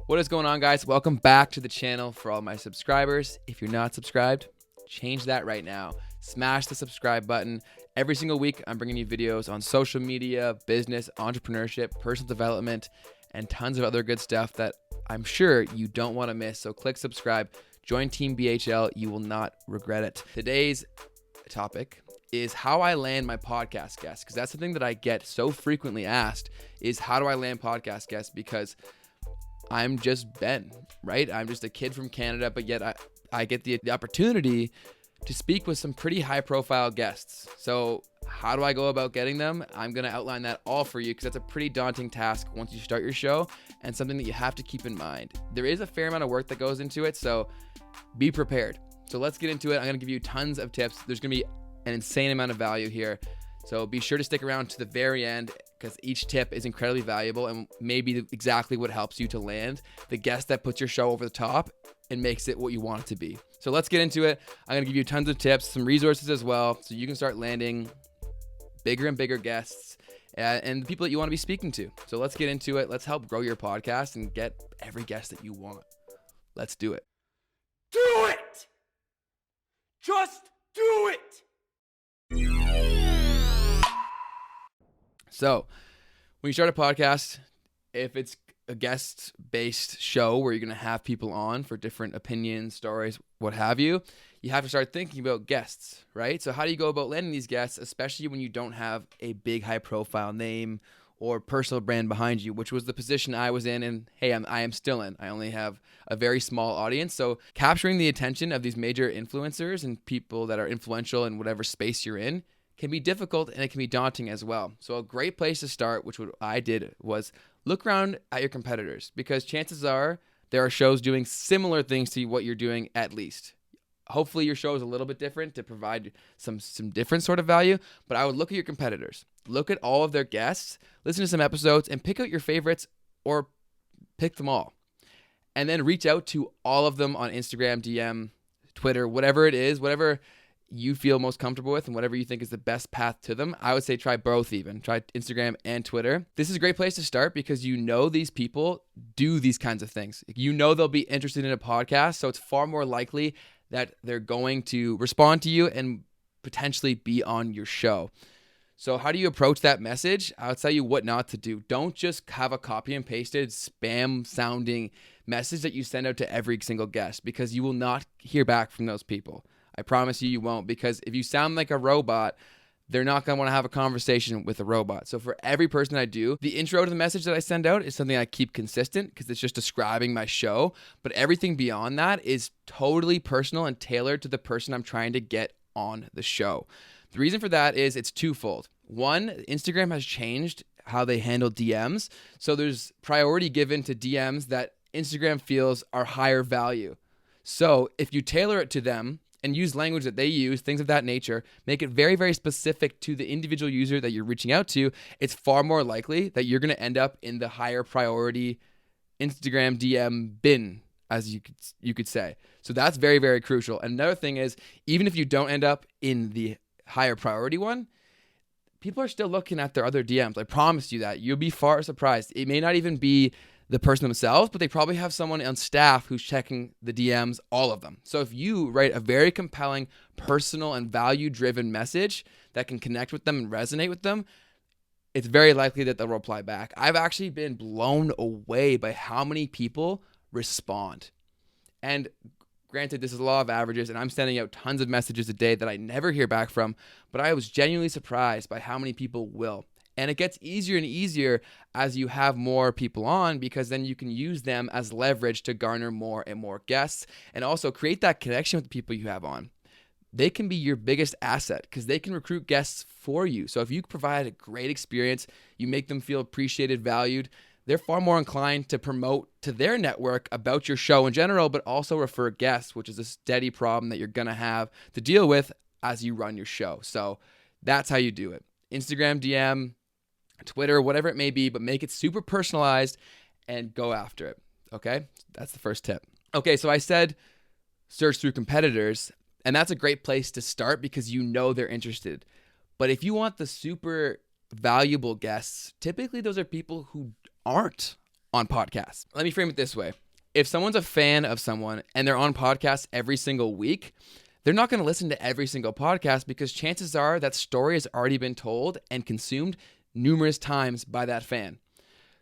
What is going on, guys? Welcome back to the channel for all my subscribers. If you're not subscribed, change that right now. Smash the subscribe button. Every single week, I'm bringing you videos on social media, business, entrepreneurship, personal development, and tons of other good stuff that I'm sure you don't want to miss. So click subscribe, join Team BHL. You will not regret it. Today's topic is how I land my podcast guests, because that's something that I get so frequently asked is how do I land podcast guests? Because I'm just Ben, right? I'm just a kid from Canada, but yet I get the opportunity to speak with some pretty high profile guests. So how do I go about getting them? I'm going to outline that all for you because that's a pretty daunting task once you start your show and something that you have to keep in mind. There is a fair amount of work that goes into it, so be prepared. So let's get into it. I'm going to give you tons of tips. There's going to be an insane amount of value here. So be sure to stick around to the very end because each tip is incredibly valuable and maybe exactly what helps you to land the guest that puts your show over the top and makes it what you want it to be. So let's get into it. I'm going to give you tons of tips, some resources as well, so you can start landing bigger and bigger guests and the people that you want to be speaking to. So let's get into it. Let's help grow your podcast and get every guest that you want. Let's do it. Do it! Just do it! So when you start a podcast, if it's a guest-based show where you're going to have people on for different opinions, stories, what have you, you have to start thinking about guests, right? So how do you go about landing these guests, especially when you don't have a big high-profile name or personal brand behind you, which was the position I was in, and hey, I am still in. I only have a very small audience, so capturing the attention of these major influencers and people that are influential in whatever space you're in can be difficult and it can be daunting as well. So a great place to start, which what I did, was look around at your competitors because chances are there are shows doing similar things to what you're doing at least. Hopefully your show is a little bit different to provide some different sort of value, but I would look at your competitors, look at all of their guests, listen to some episodes, and pick out your favorites or pick them all. And then reach out to all of them on Instagram, DM, Twitter, whatever it is, whatever you feel most comfortable with and whatever you think is the best path to them. I would say try both even. Try Instagram and Twitter. This is a great place to start because you know these people do these kinds of things. You know they'll be interested in a podcast, so it's far more likely that they're going to respond to you and potentially be on your show. So how do you approach that message? I'll tell you what not to do. Don't just have a copy and pasted spam sounding message that you send out to every single guest because you will not hear back from those people. I promise you won't, because if you sound like a robot, they're not going to want to have a conversation with a robot. So for every person I do, the intro to the message that I send out is something I keep consistent because it's just describing my show. But everything beyond that is totally personal and tailored to the person I'm trying to get on the show. The reason for that is it's twofold. One, Instagram has changed how they handle DMs. So there's priority given to DMs that Instagram feels are higher value. So if you tailor it to them, and use language that they use, things of that nature, make it very, very specific to the individual user that you're reaching out to, it's far more likely that you're going to end up in the higher priority Instagram DM bin, as you could say. So that's very, very crucial. Another thing is, even if you don't end up in the higher priority one, people are still looking at their other DMs. I promise you that. You'll be far surprised. It may not even be the person themselves, but they probably have someone on staff who's checking the DMs, all of them. So if you write a very compelling, personal, and value-driven message that can connect with them and resonate with them, it's very likely that they'll reply back. I've actually been blown away by how many people respond. And granted, this is a law of averages, and I'm sending out tons of messages a day that I never hear back from, but I was genuinely surprised by how many people will. And it gets easier and easier as you have more people on because then you can use them as leverage to garner more and more guests and also create that connection with the people you have on. They can be your biggest asset because they can recruit guests for you. So if you provide a great experience, you make them feel appreciated, valued, they're far more inclined to promote to their network about your show in general, but also refer guests, which is a steady problem that you're going to have to deal with as you run your show. So that's how you do it. Instagram DM, Twitter, whatever it may be, but make it super personalized and go after it. Okay? That's the first tip. Okay, so I said search through competitors, and that's a great place to start because you know they're interested. But if you want the super valuable guests, typically those are people who aren't on podcasts. Let me frame it this way. If someone's a fan of someone and they're on podcasts every single week, they're not going to listen to every single podcast because chances are that story has already been told and consumed numerous times by that fan.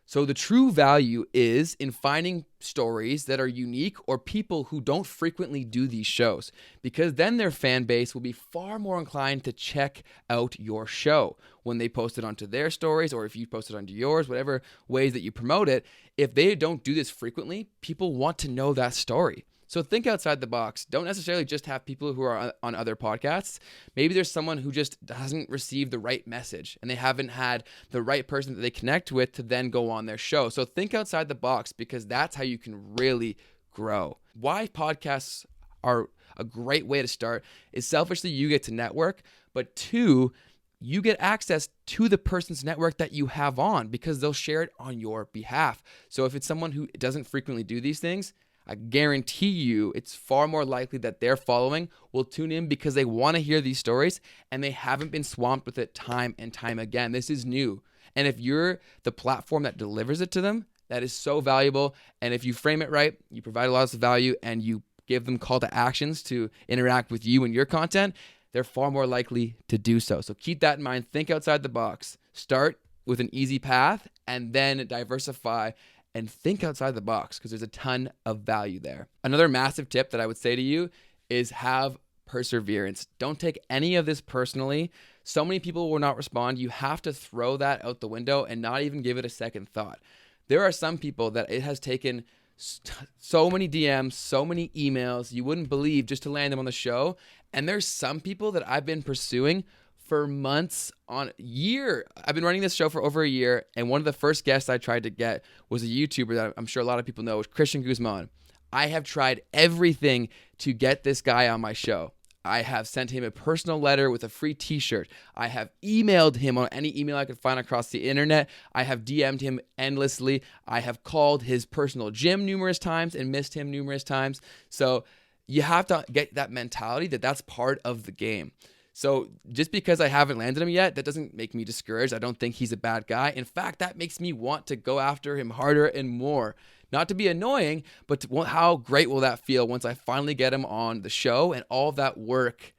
So the true value is in finding stories that are unique or people who don't frequently do these shows, because then their fan base will be far more inclined to check out your show when they post it onto their stories, or if you post it onto yours, whatever ways that you promote it. If they don't do this frequently, people want to know that story. So think outside the box. Don't necessarily just have people who are on other podcasts. Maybe there's someone who just hasn't received the right message and they haven't had the right person that they connect with to then go on their show. So think outside the box, because that's how you can really grow. Why podcasts are a great way to start is selfishly you get to network, but two, you get access to the person's network that you have on because they'll share it on your behalf. So if it's someone who doesn't frequently do these things, I guarantee you it's far more likely that their following will tune in because they want to hear these stories and they haven't been swamped with it time and time again. This is new. And if you're the platform that delivers it to them, that is so valuable. And if you frame it right, you provide a lot of value and you give them call to actions to interact with you and your content, they're far more likely to do so. So keep that in mind. Think outside the box. Start with an easy path and then diversify and think outside the box because there's a ton of value there. Another massive tip that I would say to you is have perseverance. Don't take any of this personally. So many people will not respond. You have to throw that out the window and not even give it a second thought. There are some people that it has taken so many DMs, so many emails, you wouldn't believe, just to land them on the show. And there's some people that I've been pursuing for months, on a year. I've been running this show for over a year, and one of the first guests I tried to get was a YouTuber that I'm sure a lot of people know, was Christian Guzman. I have tried everything to get this guy on my show. I have sent him a personal letter with a free t-shirt. I have emailed him on any email I could find across the internet. I have DM'd him endlessly. I have called his personal gym numerous times and missed him numerous times. So you have to get that mentality that that's part of the game. So just because I haven't landed him yet, that doesn't make me discouraged. I don't think he's a bad guy. In fact, that makes me want to go after him harder and more. Not to be annoying, but how great will that feel once I finally get him on the show and all of that work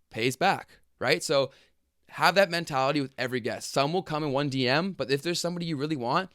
pays back, right? So have that mentality with every guest. Some will come in one DM, but if there's somebody you really want,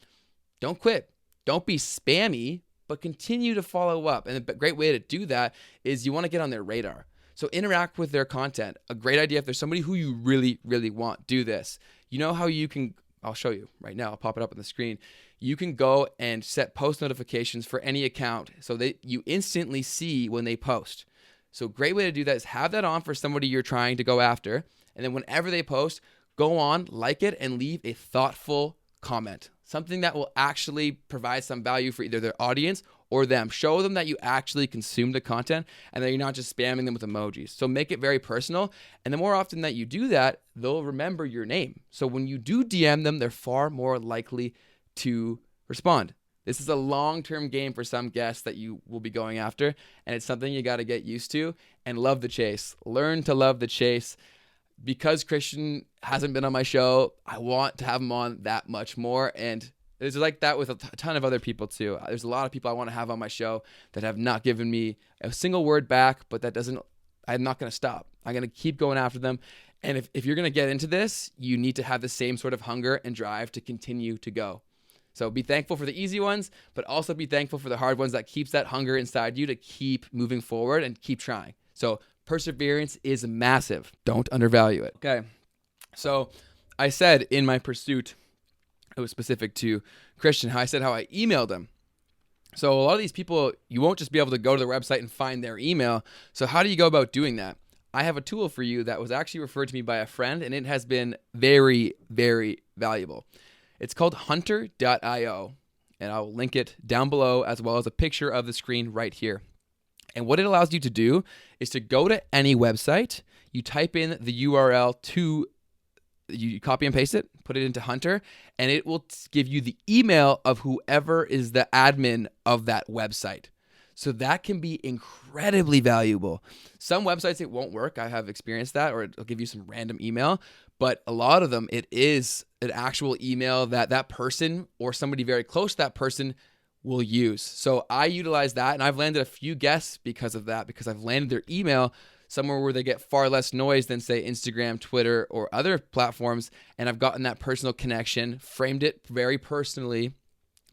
don't quit. Don't be spammy, but continue to follow up. And a great way to do that is you want to get on their radar. So interact with their content. A great idea, if there's somebody who you really, really want, do this. You know how you can, I'll show you right now. I'll pop it up on the screen. You can go and set post notifications for any account so that you instantly see when they post. So a great way to do that is have that on for somebody you're trying to go after. And then whenever they post, go on, like it, and leave a thoughtful comment. Something that will actually provide some value for either their audience or them. Show them that you actually consume the content and that you're not just spamming them with emojis. So make it very personal. And the more often that you do that, they'll remember your name. So when you do DM them, they're far more likely to respond. This is a long-term game for some guests that you will be going after. And it's something you got to get used to and love the chase. Learn to love the chase. Because Christian hasn't been on my show, I want to have him on that much more. And it's like that with a ton of other people too. There's a lot of people I want to have on my show that have not given me a single word back, but I'm not going to stop. I'm going to keep going after them. And if you're going to get into this, you need to have the same sort of hunger and drive to continue to go. So be thankful for the easy ones, but also be thankful for the hard ones that keeps that hunger inside you to keep moving forward and keep trying. So perseverance is massive. Don't undervalue it. Okay. So I said in my pursuit, it was specific to Christian, how I emailed him. So a lot of these people, you won't just be able to go to their website and find their email. So how do you go about doing that? I have a tool for you that was actually referred to me by a friend, and it has been very, very valuable. It's called hunter.io, and I'll link it down below as well as a picture of the screen right here. And what it allows you to do is to go to any website, you type in the URL you copy and paste it, put it into Hunter, and it will give you the email of whoever is the admin of that website. So that can be incredibly valuable. Some websites, it won't work. I have experienced that, or it'll give you some random email. But a lot of them, it is an actual email that that person or somebody very close to that person will use. So I utilize that, and I've landed a few guests because of that, because I've landed their email somewhere where they get far less noise than, say, Instagram, Twitter, or other platforms. And I've gotten that personal connection, framed it very personally,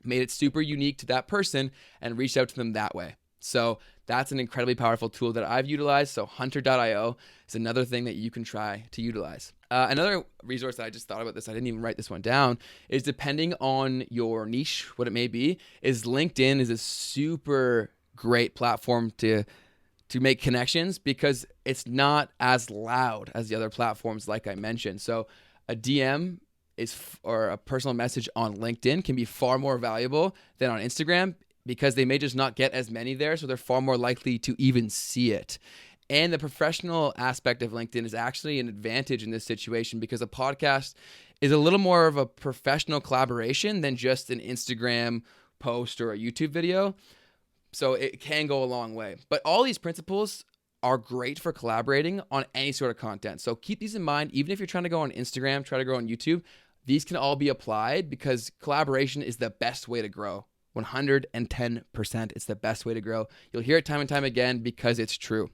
made it super unique to that person, and reached out to them that way. So that's an incredibly powerful tool that I've utilized. So hunter.io is another thing that you can try to utilize. Another resource that I just thought about this, I didn't even write this one down, is depending on your niche, what it may be, is LinkedIn is a super great platform to make connections, because it's not as loud as the other platforms like I mentioned. So a DM or a personal message on LinkedIn can be far more valuable than on Instagram, because they may just not get as many there, so they're far more likely to even see it. And the professional aspect of LinkedIn is actually an advantage in this situation, because a podcast is a little more of a professional collaboration than just an Instagram post or a YouTube video. So it can go a long way. But all these principles are great for collaborating on any sort of content. So keep these in mind. Even if you're trying to go on Instagram, try to grow on YouTube, these can all be applied, because collaboration is the best way to grow. 110%. It's the best way to grow. You'll hear it time and time again, because it's true.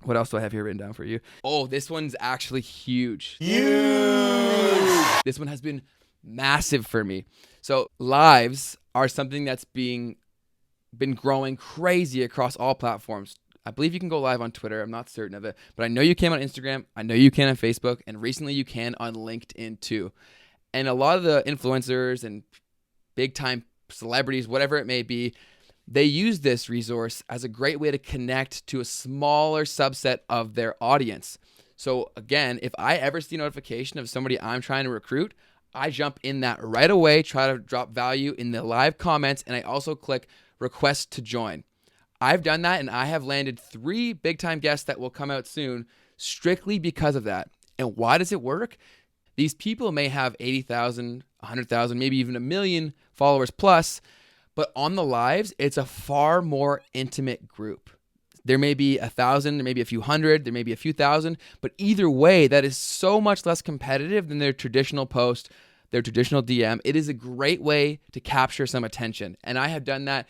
What else do I have here written down for you? Oh, this one's actually huge. Huge! This one has been massive for me. So lives are something that's been growing crazy across all platforms. I believe you can go live on Twitter. I'm not certain of it, but I know you can on Instagram. I know you can on Facebook, and recently you can on LinkedIn too. And a lot of the influencers and big time celebrities, whatever it may be, they use this resource as a great way to connect to a smaller subset of their audience. So again, if I ever see a notification of somebody I'm trying to recruit, I jump in that right away, try to drop value in the live comments, and I also click request to join. I've done that, and I have landed 3 big time guests that will come out soon strictly because of that. And why does it work? These people may have 80,000, 100,000, maybe even 1 million followers plus, but on the lives, it's a far more intimate group. There may be 1,000, there may be a few hundred, there may be a few thousand, but either way, that is so much less competitive than their traditional post, their traditional DM. It is a great way to capture some attention. And I have done that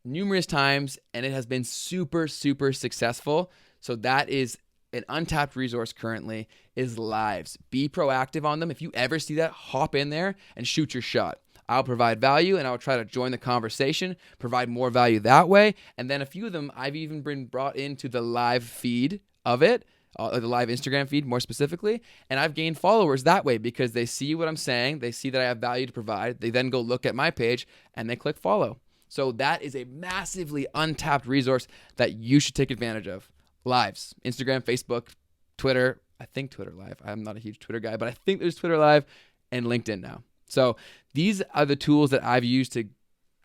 numerous times, and it has been super, super successful. So that is an untapped resource currently, is lives. Be proactive on them. If you ever see that, hop in there and shoot your shot. I'll provide value, and I'll try to join the conversation, provide more value that way. And then a few of them, I've even been brought into the live feed of it, the live Instagram feed more specifically. And I've gained followers that way, because they see what I'm saying. They see that I have value to provide. They then go look at my page and they click follow. So that is a massively untapped resource that you should take advantage of. Lives, Instagram, Facebook, Twitter. I think Twitter Live. I'm not a huge Twitter guy, but I think there's Twitter Live and LinkedIn now. So these are the tools that I've used to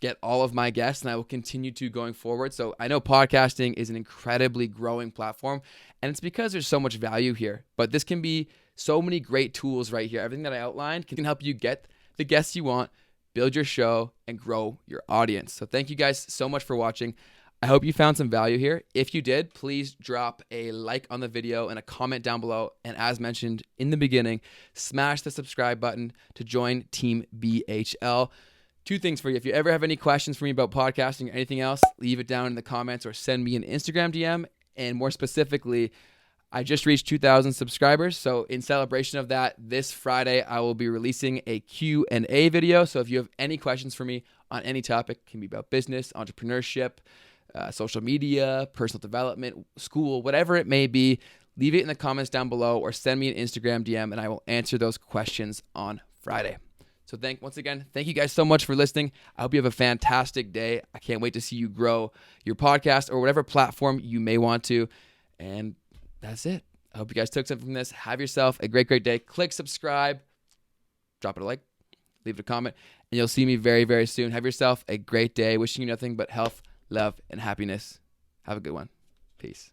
get all of my guests, and I will continue to going forward. So I know podcasting is an incredibly growing platform, and it's because there's so much value here. But this can be so many great tools right here. Everything that I outlined can help you get the guests you want, build your show, and grow your audience. So thank you guys so much for watching. I hope you found some value here. If you did, please drop a like on the video and a comment down below. And as mentioned in the beginning, smash the subscribe button to join Team BHL. 2 things for you. If you ever have any questions for me about podcasting or anything else, leave it down in the comments or send me an Instagram DM. And more specifically, I just reached 2,000 subscribers. So in celebration of that, this Friday, I will be releasing a Q&A video. So if you have any questions for me on any topic, it can be about business, entrepreneurship, social media, personal development, school, whatever it may be, leave it in the comments down below or send me an Instagram DM, and I will answer those questions on Friday. So once again, thank you guys so much for listening. I hope you have a fantastic day. I can't wait to see you grow your podcast or whatever platform you may want to. And that's it. I hope you guys took something from this. Have yourself a great, great day. Click subscribe, drop it a like, leave it a comment, and you'll see me very, very soon. Have yourself a great day. Wishing you nothing but health, love, and happiness. Have a good one. Peace.